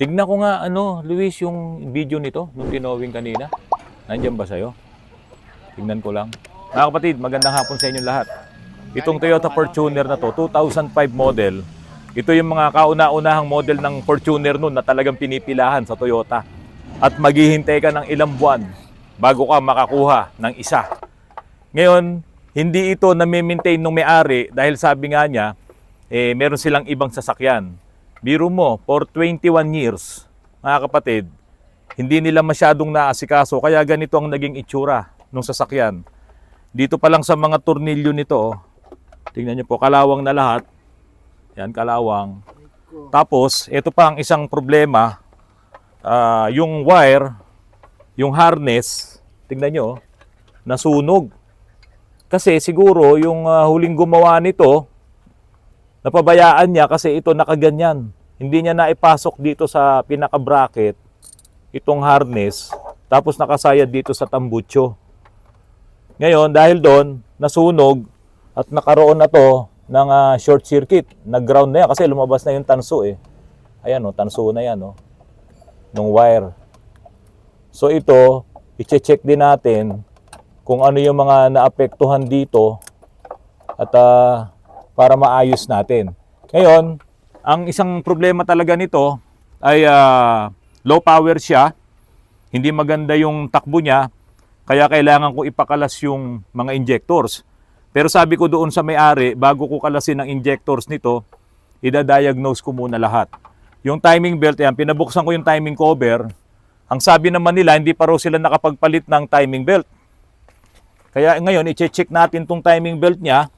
Tignan ko nga, Luis, yung video nito, nung tinowing kanina. Nandiyan ba sa'yo? Tignan ko lang. Mga kapatid, magandang hapon sa inyong lahat. Itong Toyota Fortuner na to, 2005 model. Ito yung mga kauna-unahang model ng Fortuner nun na talagang pinipilahan sa Toyota. At maghihintay ka ng ilang buwan bago ka makakuha ng isa. Ngayon, hindi ito na-maintain ng may-ari dahil sabi nga niya, meron silang ibang sasakyan. Biro mo, for 21 years, mga kapatid, hindi nila masyadong naasikaso, kaya ganito ang naging itsura ng sasakyan. Dito pa lang sa mga tornilyo nito, tingnan nyo po, kalawang na lahat. Yan, kalawang. Tapos, ito pa ang isang problema, yung wire, yung harness, tingnan nyo, nasunog. Kasi siguro, yung huling gumawa nito, napabayaan niya kasi ito nakaganyan. Hindi niya naipasok dito sa pinaka-bracket itong harness, tapos nakasayad dito sa tambucho. Ngayon, dahil doon, nasunog at nakaroon na to ng short circuit. Nag-ground na yan kasi lumabas na yung tanso eh. Ayan o, tanso na yan o. Nung wire. So ito, i-check din natin kung ano yung mga naapektuhan dito at para maayos natin. Ngayon, ang isang problema talaga nito ay low power siya. Hindi maganda yung takbo niya. Kaya kailangan ko ipakalas yung mga injectors. Pero sabi ko doon sa may-ari, bago ko kalasin ang injectors nito, ida-diagnose ko muna lahat. Yung timing belt, yan, pinabuksan ko yung timing cover. Ang sabi naman nila, hindi pa raw sila nakapagpalit ng timing belt. Kaya ngayon, i-check natin tong timing belt niya.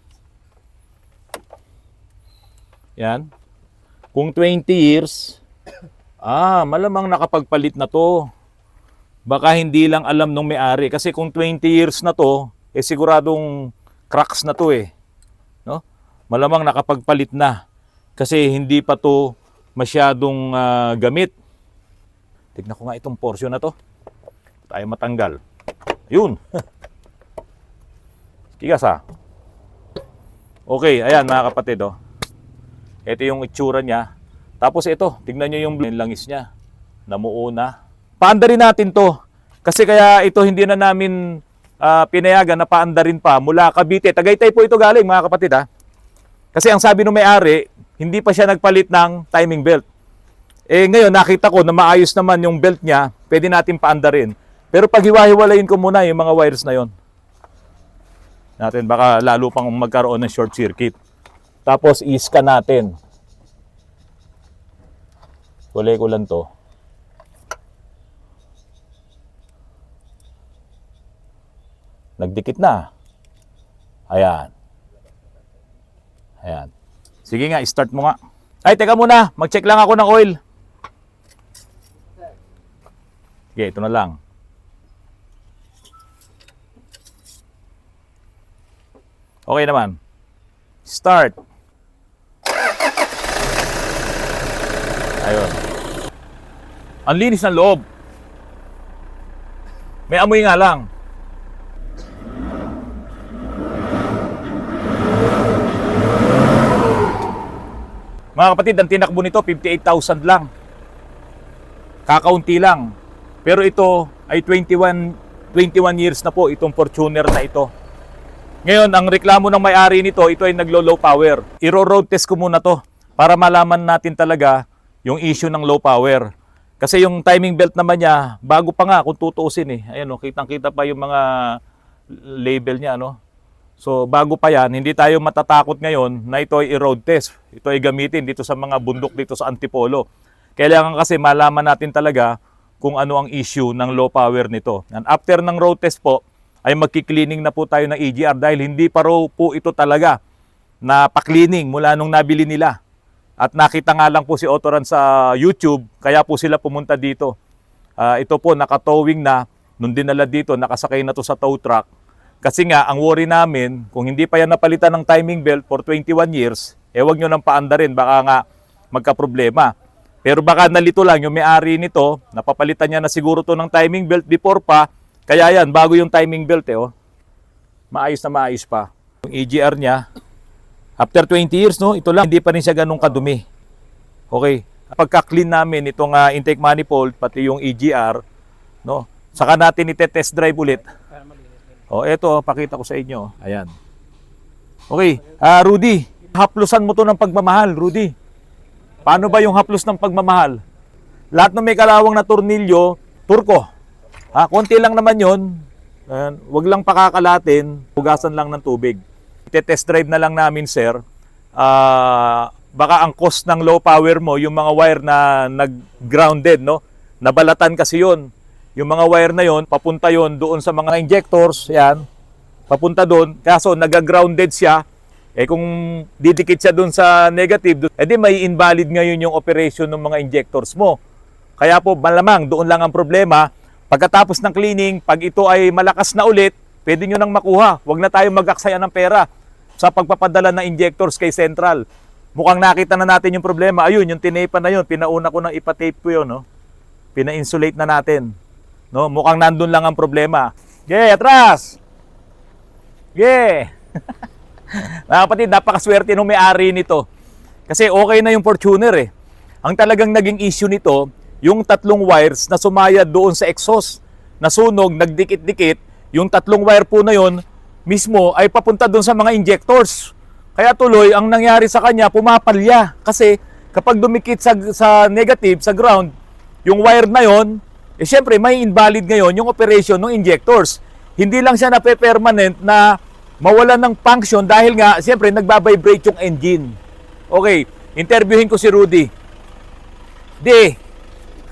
Yan. Kung 20 years, malamang nakapagpalit na to. Baka hindi lang alam nung may-ari. Kasi kung 20 years na to, siguradong cracks na to eh. No? Malamang nakapagpalit na. Kasi hindi pa to masyadong gamit. Tignan ko nga itong portion na to. Tayo matanggal. Yun. Kigas ha. Okay, ayan mga kapatid oh. Ito yung itsura niya. Tapos ito, tignan nyo yung langis niya. Namuo na. Paandarin natin to. Kasi kaya ito hindi na namin pinayagan na paandarin pa mula Cavite. Tagaytay po ito galing mga kapatid ha. Kasi ang sabi ng may-ari, hindi pa siya nagpalit ng timing belt. Ngayon nakita ko na maayos naman yung belt niya, pwede natin paandarin. Pero pag hiwa-hiwalayin ko muna yung mga wires na yon. Natin baka lalo pang magkaroon ng short circuit. Tapos i-scan natin. Kulay ko lang to. Nagdikit na. Ayan. Ayan. Sige nga, start mo nga. Ay, teka muna. Mag-check lang ako ng oil. Sige, ito na lang. Okay naman. Start. Ayun. Ang linis ng loob. May amoy nga lang. Mga kapatid, ang tinakbo nito 58,000 lang. Kakaunti lang. Pero ito ay 21 years na po itong Fortuner na ito. Ngayon, ang reklamo ng may-ari nito, ito ay naglo-low power. Iro-road test ko muna to para malaman natin talaga yung issue ng low power. Kasi yung timing belt naman niya, bago pa nga kung tutuusin eh. Ayan o, kitang-kita pa yung mga label niya, no? So, bago pa yan, hindi tayo matatakot ngayon na ito ay i-road test. Ito ay gamitin dito sa mga bundok dito sa Antipolo. Kailangan kasi malaman natin talaga kung ano ang issue ng low power nito. And after ng road test po, ay magki-cleaning na po tayo ng EGR dahil hindi pa raw po ito talaga na pa-cleaning mula nung nabili nila. At nakita nga lang po si Otoran sa YouTube, kaya po sila pumunta dito. Ito po, nakatowing na, nung dinala dito, nakasakay na to sa tow truck. Kasi nga, ang worry namin, kung hindi pa yan napalitan ng timing belt for 21 years, wag nyo nang paandarin, baka nga magka-problema. Pero baka nalito lang yung may-ari nito, napapalitan niya na siguro to ng timing belt before pa, kaya yan, bago yung timing belt oh. Maayos na maayos pa. Yung EGR niya, after 20 years, no, ito lang, hindi pa rin siya ganun kadumi. Okay, Pagka-clean namin itong intake manifold, pati yung EGR, no? Saka natin ite-test drive ulit. O, eto, pakita ko sa inyo. Ayan. Okay, Rudy, haplusan mo to ng pagmamahal, Rudy. Paano ba yung haplos ng pagmamahal? Lahat ng may kalawang na tornilyo, turko. Konti lang naman yon. Wag lang pakakalatin, hugasan lang ng tubig. Ite-test drive na lang namin, sir. Baka ang cost ng low power mo, yung mga wire na nag-grounded, no? Nabalatan kasi yon. Yung mga wire na yon, papunta yon doon sa mga injectors, yan. Papunta doon, kaso nag-grounded siya. Kung didikit siya doon sa negative, edi may invalid ngayon yung operation ng mga injectors mo. Kaya po, malamang doon lang ang problema. Pagkatapos ng cleaning, pag ito ay malakas na ulit, pwede nyo nang makuha. Huwag na tayo mag-aksaya ng pera sa pagpapadala ng injectors kay Central. Mukhang nakita na natin yung problema. Ayun, yung tinepa na yun, pinauna ko nang ipatape ko yun, no? Pina-insulate na natin. No? Mukhang nandun lang ang problema. Atras! Mga kapatid, napakaswerte nung may-ari nito. Kasi okay na yung Fortuner eh. Ang talagang naging issue nito, yung tatlong wires na sumaya doon sa exhaust, nasunog, nagdikit-dikit, yung tatlong wire po na yon mismo ay papunta doon sa mga injectors. Kaya tuloy, ang nangyari sa kanya, pumapalya. Kasi kapag dumikit sa negative, sa ground, yung wire na yon, syempre may invalid ngayon yung operation ng injectors. Hindi lang siya nape-permanent na mawalan ng function dahil nga, syempre, nagbabibrate yung engine. Okay, interviewin ko si Rudy.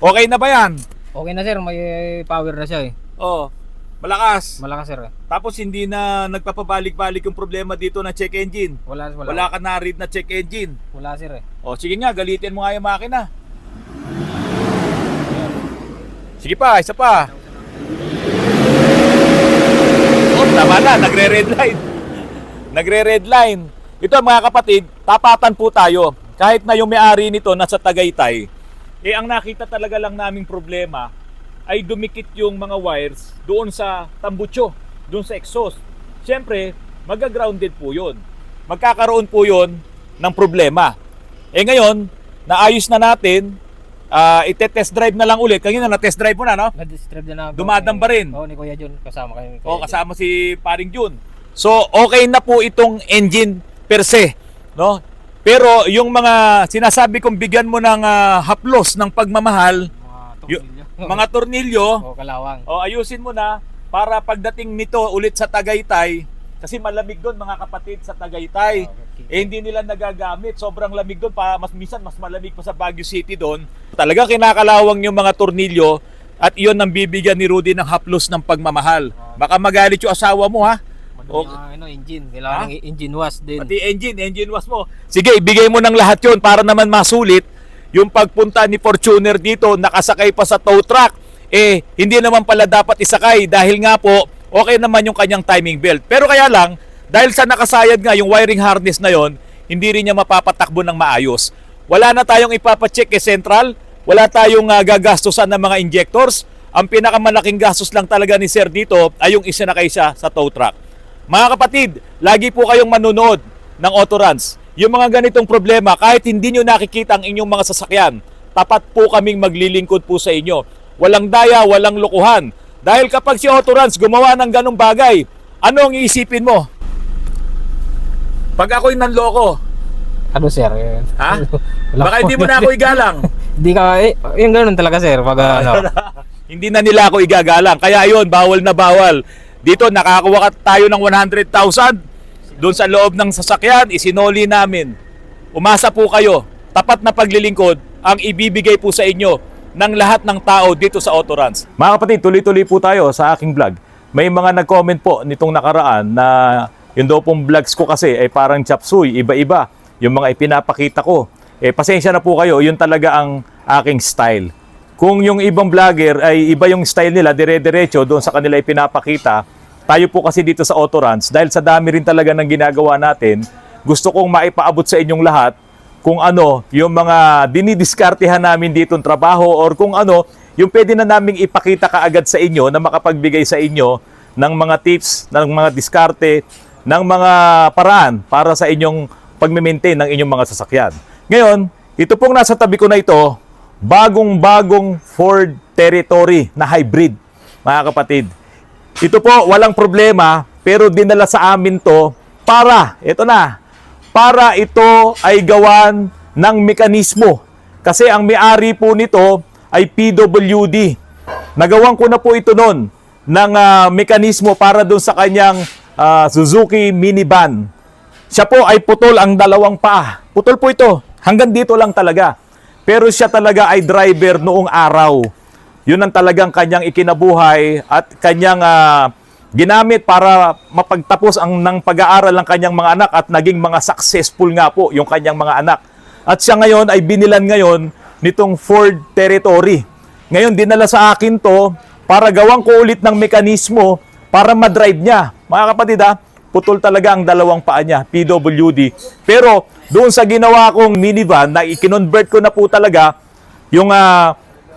Okay na ba yan? Okay na sir, may power na siya eh. Malakas. Malakas sir. Tapos hindi na nagpapabalik-balik yung problema dito na check engine. Wala. Wala ka na read na check engine. Wala sir eh. Sige nga, galitin mo nga yung makina. Sige pa, isa pa. Tama na, nagre-red line. Nagre-red line. Ito mga kapatid, tapatan po tayo. Kahit na yung may-ari nito nasa Tagaytay, ang nakita talaga lang naming problema ay dumikit yung mga wires doon sa tambutso, doon sa exhaust. Siyempre, mag-grounded po yun. Magkakaroon po yun ng problema. Ngayon, naayos na natin, ite-test drive na lang ulit. Kanina na-test drive mo na, no? Na-test drive na namin. Dumadamba rin. Ni Kuya Jun, kasama kayo. Kasama si Paring Jun. So, okay na po itong engine per se, no? Pero yung mga sinasabi kong bigyan mo ng haplos ng pagmamahal, mga tornilyo, kalawang. Ayusin mo na para pagdating nito ulit sa Tagaytay, kasi malamig doon mga kapatid sa Tagaytay. Hindi nila nagagamit, sobrang lamig doon, minsan mas malamig pa sa Baguio City doon. Talagang kinakalawang yung mga tornilyo at iyon ang bibigyan ni Rudy ng haplos ng pagmamahal. Baka magalit yung asawa mo, ha? Engine. Kailangan ng engine wash din. Pati engine wash mo. Sige, ibigay mo ng lahat yun para naman masulit yung pagpunta ni Fortuner dito, nakasakay pa sa tow truck. Hindi naman pala dapat isakay dahil nga po, okay naman yung kanyang timing belt. Pero kaya lang, dahil sa nakasayad nga yung wiring harness na yon, hindi rin niya mapapatakbo ng maayos. Wala na tayong ipapacheck kay Central, wala tayong gagastusan ng mga injectors. Ang pinakamalaking gastos lang talaga ni Sir dito ay yung isinakay siya sa tow truck. Mga kapatid, lagi po kayong manonood ng Autoruns. Yung mga ganitong problema, kahit hindi nyo nakikita ang inyong mga sasakyan, tapat po kaming maglilingkod po sa inyo. Walang daya, walang lokohan. Dahil kapag si Autoruns gumawa ng ganong bagay, ano ang iisipin mo? Pag ako'y nanloko, Ano sir? ha? Baka hindi mo na ako igalang. Hindi ka, yung ganun talaga sir. Pag Hindi na nila ako igagalang. Kaya yun, bawal na bawal. Dito, nakakuha tayo ng 100,000. Doon sa loob ng sasakyan, isinoli namin. Umasa po kayo. Tapat na paglilingkod ang ibibigay po sa inyo ng lahat ng tao dito sa Autoruns. Mga kapatid, tuloy-tuloy po tayo sa aking vlog. May mga nag-comment po nitong nakaraan na yung daw pong vlogs ko kasi ay parang chapsuy, iba-iba. Yung mga ipinapakita ko. Pasensya na po kayo, yun talaga ang aking style. Kung yung ibang vlogger ay iba yung style nila, dire-diretso doon sa kanila ipinapakita, tayo po kasi dito sa Autoruns, dahil sa dami rin talaga ng ginagawa natin, gusto kong maipaabot sa inyong lahat kung ano yung mga dinidiskartehan namin dito ng trabaho or kung ano yung pwede na naming ipakita kaagad sa inyo na makapagbigay sa inyo ng mga tips, ng mga diskarte, ng mga paraan para sa inyong pag-maintain ng inyong mga sasakyan. Ngayon, Ito pong nasa tabi ko na ito, bagong-bagong Ford Territory na hybrid, mga kapatid. Ito po, walang problema, pero dinala sa amin to para ito ay gawan ng mekanismo. Kasi ang may-ari po nito ay PWD. Nagawan ko na po ito noon ng mekanismo para doon sa kanyang Suzuki minivan. Siya po ay putol ang dalawang paa. Putol po ito. Hanggang dito lang talaga. Pero siya talaga ay driver noong araw. Yun ang talagang kanyang ikinabuhay at kanyang ginamit para mapagtapos ng pag-aaral ng kanyang mga anak at naging mga successful nga po yung kanyang mga anak. At siya ngayon ay binilan ngayon nitong Ford Territory. Ngayon dinala sa akin to para gawang ko ulit ng mekanismo para madrive niya. Mga kapatid putol talaga ang dalawang paa niya, PWD. Pero doon sa ginawa kong minivan na i-convert ko na po talaga yung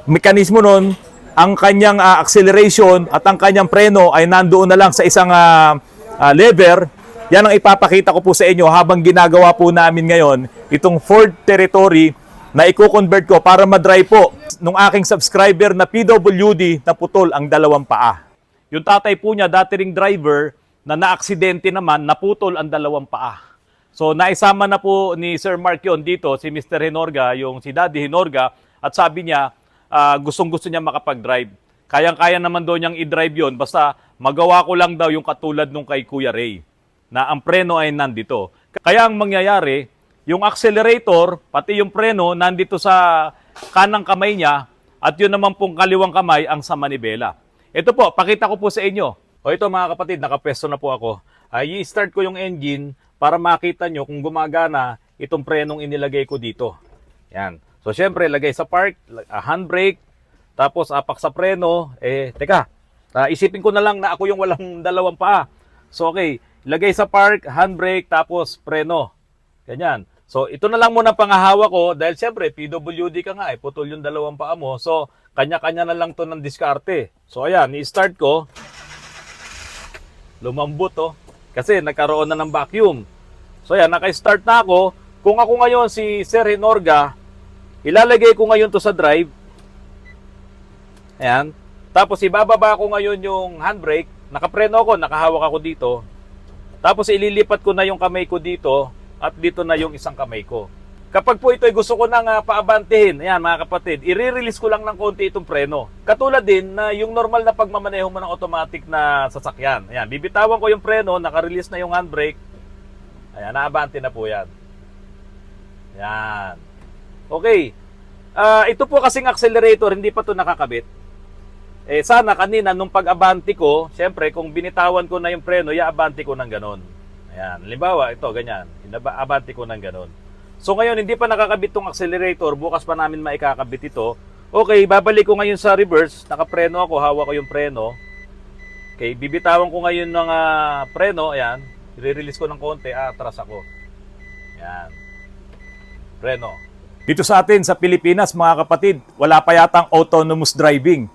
mekanismo nun, ang kanyang acceleration at ang kanyang preno ay nandoon na lang sa isang lever. Yan ang ipapakita ko po sa inyo habang ginagawa po namin ngayon itong Ford Territory na i-convert ko para madrive po nung aking subscriber na PWD na putol ang dalawang paa. Yung tatay po niya, dati ring driver, na naaksidente naman, naputol ang dalawang paa. So naisama na po ni Sir Mark yun dito, si Mr. Hinorga, yung si Daddy Hinorga, at sabi niya, gustong-gusto niya makapag-drive. Kayang-kaya naman daw niyang i-drive yun, basta magawa ko lang daw yung katulad nung kay Kuya Ray, na ang preno ay nandito. Kaya ang mangyayari, yung accelerator, pati yung preno, nandito sa kanang kamay niya, at yun naman pong kaliwang kamay ang sa manibela. Ito po, pakita ko po sa inyo. O ito mga kapatid, nakapwesto na po ako. I-start ko yung engine para makita nyo kung gumagana itong prenong inilagay ko dito. Yan. So syempre, lagay sa park, handbrake, tapos apak sa preno. Teka, isipin ko na lang na ako yung walang dalawang paa. So okay, lagay sa park, handbrake, tapos preno. Ganyan. So ito na lang muna pangahawa ko dahil syempre PWD ka nga putol yung dalawang paa mo. So kanya-kanya na lang to ng diskarte. So ayan, i-start ko. Lumambot kasi nagkaroon na ng vacuum. So ayan, naka-start na ako. Kung ako ngayon si Sir Hinorga, ilalagay ko ngayon to sa drive. Ayan. Tapos ibababa ko ngayon yung handbrake. Nakapreno ako, nakahawak ako dito. Tapos ililipat ko na yung kamay ko dito at dito na yung isang kamay ko. Kapag po ito ay gusto ko nang paabantihin, ayan mga kapatid, i-release ko lang ng konti itong preno. Katulad din na yung normal na pagmamaneho mo ng automatic na sasakyan. Ayan, bibitawan ko yung preno, naka-release na yung handbrake. Ayan, naabante na po yan. Ayan. Okay. Ito po kasing accelerator, hindi pa to nakakabit. Sana kanina nung pag-abante ko, syempre kung binitawan ko na yung preno, i-abante ko ng ganon. Ayan, halimbawa, ito, ganyan. Abante ko ng ganon. So ngayon, hindi pa nakakabit tong accelerator. Bukas pa namin maikakabit ito. Okay, babalik ko ngayon sa reverse. Nakapreno ako, hawak ko yung preno. Okay, bibitawan ko ngayon ng preno. Ayan, i-release ko ng konti. Atras ako. Ayan. Preno. Dito sa atin, sa Pilipinas, mga kapatid, wala pa yatang autonomous driving.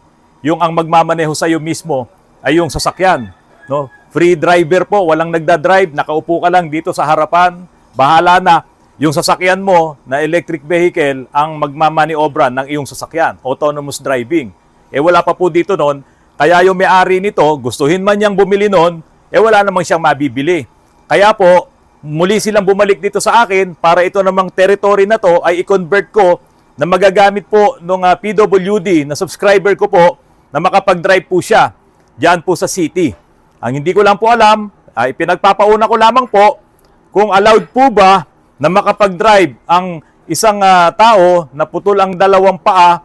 Yung ang magmamaneho sa'yo mismo ay yung sasakyan. No? Free driver po, walang nagdadrive. Nakaupo ka lang dito sa harapan. Bahala na. Yung sasakyan mo na electric vehicle ang magmamaniobra ng iyong sasakyan, autonomous driving. Wala pa po dito noon, kaya yung may-ari nito, gustuhin man niyang bumili noon, wala namang siyang mabibili. Kaya po, muli silang bumalik dito sa akin para ito namang territory na to ay i-convert ko na magagamit po ng PWD na subscriber ko po na makapag-drive po siya diyan po sa city. Ang hindi ko lang po alam, ay pinagpapauna ko lamang po kung allowed po ba na makapag-drive ang isang tao na putol ang dalawang paa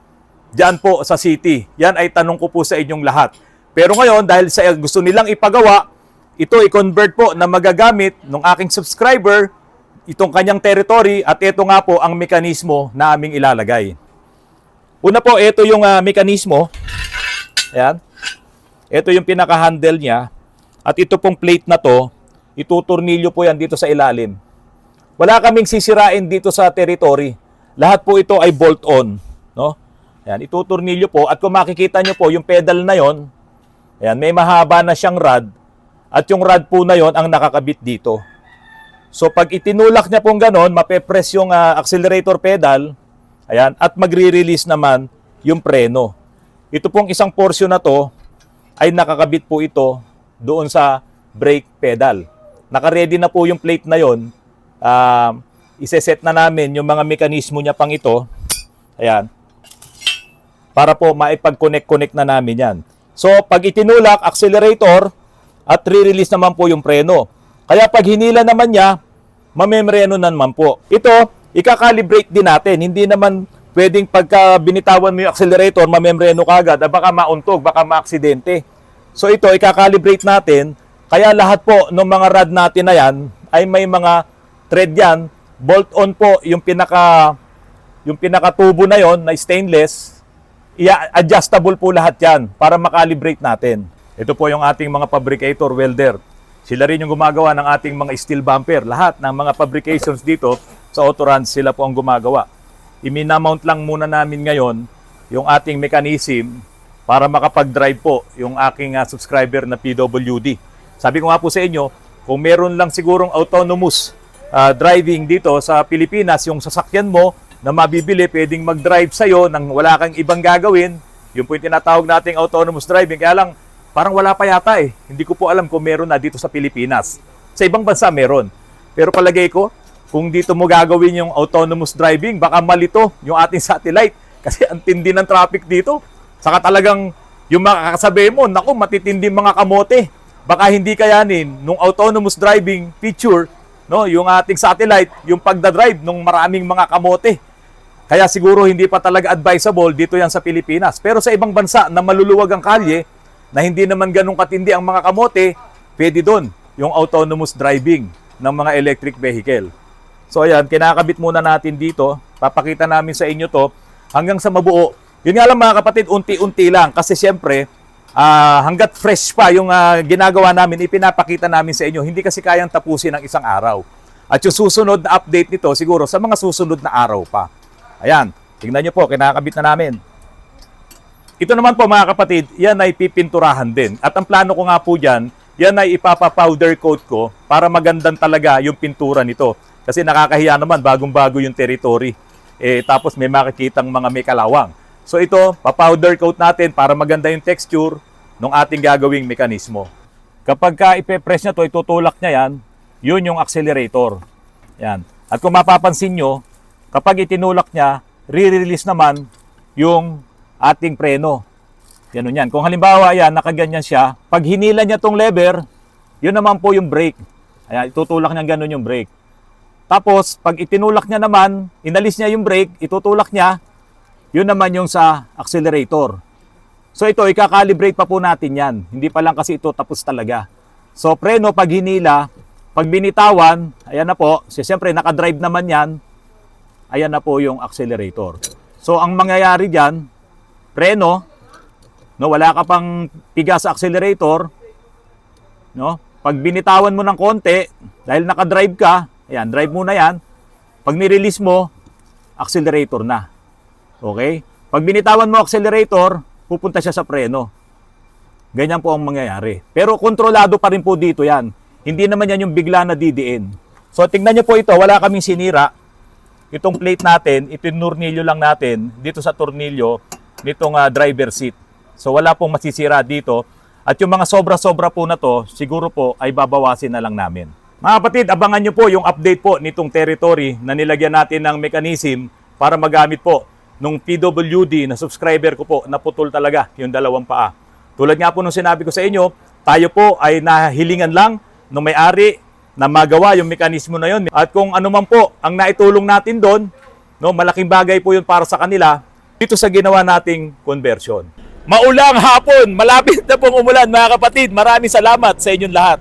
dyan po sa city. Yan ay tanong ko po sa inyong lahat. Pero ngayon, dahil sa gusto nilang ipagawa, ito i-convert po na magagamit ng aking subscriber, itong kanyang territory, at ito nga po ang mekanismo na aming ilalagay. Una po, ito yung mekanismo. Ayan. Ito yung pinaka-handle niya. At ito pong plate na to, ituturnilyo po yan dito sa ilalim. Wala kaming sisirain dito sa territory. Lahat po ito ay bolt-on, no? Ayan, ituturnilyo po at kung makikita nyo po yung pedal na yon, ayan, may mahaba na siyang rod at yung rod po na yon ang nakakabit dito. So pag itinulak niya pong ganon, mape-press yung accelerator pedal, ayan, at magre-release naman yung preno. Ito pong isang portion na to ay nakakabit po ito doon sa brake pedal. Naka-ready na po yung plate na yon. Iseset na namin yung mga mekanismo niya pang ito. Ayan. Para po maipag-connect na namin yan. So, pag itinulak, accelerator, at re-release naman po yung preno. Kaya pag hinila naman niya, mamemreno naman po. Ito, ikakalibrate din natin. Hindi naman pwedeng pagka binitawan mo yung accelerator, mamemreno ka agad, baka mauntog, baka maaksidente. So ito, ikakalibrate natin. Kaya lahat po ng mga rod natin na yan, ay may mga thread yan. Bolt-on po yung pinakatubo na yon na stainless. Adjustable po lahat yan para makalibrate natin. Ito po yung ating mga fabricator welder. Sila rin yung gumagawa ng ating mga steel bumper. Lahat ng mga fabrications dito sa Autorans, sila po ang gumagawa. Iminamount lang muna namin ngayon yung ating mechanism para makapag-drive po yung aking subscriber na PWD. Sabi ko nga po sa inyo, kung meron lang sigurong autonomous driving dito sa Pilipinas, yung sasakyan mo na mabibili, pwedeng mag-drive sa'yo nang wala kang ibang gagawin. Yung po yung tinatawag nating autonomous driving. Kaya lang, parang wala pa yata eh. Hindi ko po alam kung meron na dito sa Pilipinas. Sa ibang bansa meron. Pero palagay ko, kung dito mo gagawin yung autonomous driving, baka malito yung ating satellite. Kasi ang tindi ng traffic dito. Saka talagang yung makakasabi mo, naku, matitindi mga kamote. Baka hindi kayanin nung autonomous driving feature, no, yung ating satellite, yung pagdadrive ng maraming mga kamote. Kaya siguro hindi pa talaga advisable dito yan sa Pilipinas. Pero sa ibang bansa na maluluwag ang kalye, na hindi naman ganun katindi ang mga kamote, pwede doon yung autonomous driving ng mga electric vehicle. So ayan, kinakabit muna natin dito. Papakita namin sa inyo to hanggang sa mabuo. Yun nga lang mga kapatid, unti-unti lang. Kasi siyempre, hanggat fresh pa yung ginagawa namin, ipinapakita namin sa inyo. Hindi kasi kayang tapusin ng isang araw. At yung susunod na update nito, siguro sa mga susunod na araw pa. Ayan, tingnan nyo po, kinakabit na namin. Ito naman po mga kapatid, yan ay pipinturahan din. At ang plano ko nga po dyan, yan ay ipapa-powder coat ko para magandang talaga yung pintura nito. Kasi nakakahiya naman, bagong-bago yung territory. Tapos may makikitang mga may kalawang. So ito, pa-powder coat natin para maganda yung texture ng ating gagawing mekanismo. Kapag ka ipe-press niya to, itutulak niya yan, yun yung accelerator. Yan. At kung mapapansin nyo, kapag itinulak niya, re-release naman yung ating preno. Yan yan. Kung halimbawa yan, nakaganyan siya, pag hinila niya tong lever, yun naman po yung brake. Ayan, itutulak niya ganun yung brake. Tapos, pag itinulak niya naman, inalis niya yung brake, itutulak niya, yun naman yung sa accelerator. So ito, ikakalibrate pa po natin yan. Hindi pa lang kasi ito tapos talaga. So preno, pag hinila, pag binitawan, ayan na po, siyempre nakadrive naman yan, ayan na po yung accelerator. So ang mangyayari dyan, preno, no, wala ka pang piga sa accelerator, no? Pag binitawan mo ng konti, dahil nakadrive ka, ayan, drive muna yan, pag nirelease mo, accelerator na. Okay? Pag binitawan mo accelerator, pupunta siya sa preno. Ganyan po ang mangyayari. Pero kontrolado pa rin po dito yan. Hindi naman yan yung bigla na didiin. So tingnan nyo po ito, wala kaming sinira. Itong plate natin, itinurnilyo lang natin dito sa turnilyo nitong driver seat. So wala pong masisira dito. At yung mga sobra-sobra po na to, siguro po ay babawasin na lang namin. Mga kapatid, abangan nyo po yung update po nitong territory na nilagyan natin ng mechanism para magamit po nung PWD na subscriber ko po, naputol talaga yung dalawang paa. Tulad nga po nung sinabi ko sa inyo, tayo po ay nahilingan lang ng may-ari na magawa yung mekanismo na yun. At kung ano man po ang naitulong natin doon, no, malaking bagay po yun para sa kanila dito sa ginawa nating conversion. Maulang hapon, malapit na pong umulan mga kapatid. Maraming salamat sa inyong lahat.